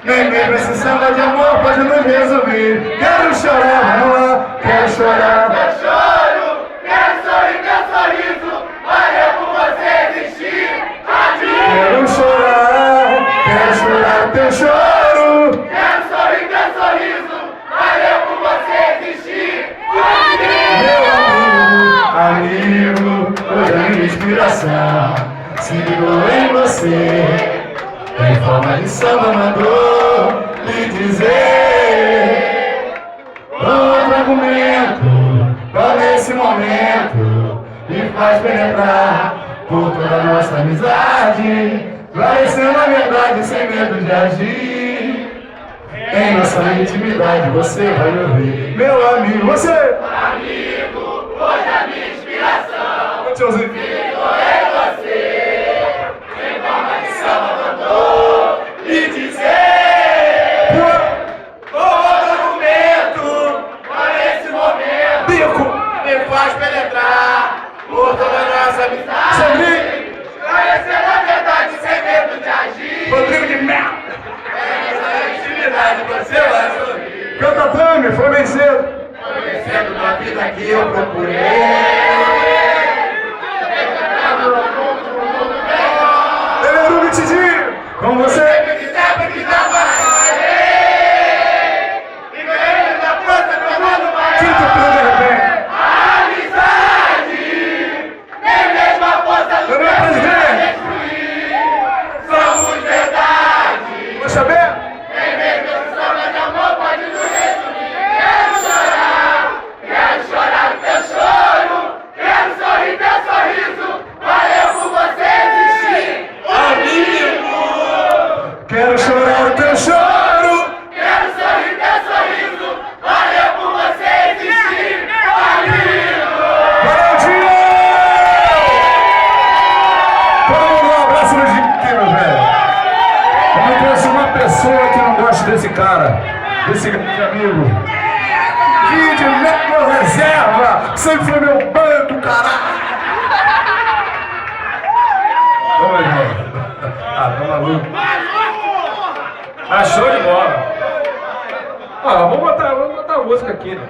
Nem mesmo esse samba de amor pode nos resumir. Quero chorar, vamos lá, quero chorar. Eu choro, quero sorrir, meu sorriso valeu por você existir. Quero chorar teu choro. Quero sorrir, meu sorriso valeu por você existir. Meu amigo, hoje a minha inspiração se ligou em você. Em forma de samba mandou lhe dizer outro argumento pra nesse momento me faz penetrar por toda a nossa amizade, esclarecendo a verdade sem medo de agir. Em nossa intimidade você vai me ouvir. Meu amigo, você! Amigo, hoje a minha inspiração Tchauzinho. ficou em você. Em forma de samba mandou lhe dizer outro argumento para esse momento Bico! me faz penetrar por toda a nossa amizade, Sandrinho! esclarecendo a verdade sem medo de agir. Rodrigo de merda! Essa intimidade você vai sorrir. Canta Tami, foi bem cedo! Conhecendo uma vida que eu procurei. Ele era o Tidinho! Com você! Sempre que trabalhei e ganhei da força do mundo maior. Quinto pelo de repente! A amizade nem mesmo a força do Meu nome é presidente! somos verdade. Vou saber? Nem mesmo esse samba de amor pode nos resumir. Quero chorar o teu choro. Quero sorrir teu sorriso. Valeu por você existir, amigo. Quero chorar o teu choro! Quero sorrir teu sorriso. Valeu por você existir, amigo. Valeu, Tio! Todo mundo um abraço no Dinho aqui, meu velho! Eu não conheço uma pessoa que não gosta desse cara, desse grande amigo. Vídeo, meu reserva! Sempre foi meu banco, caralho! Ô, irmão! Ah, tá maluco? Ah, show de bola! Ah, vamos botar a música aqui, né?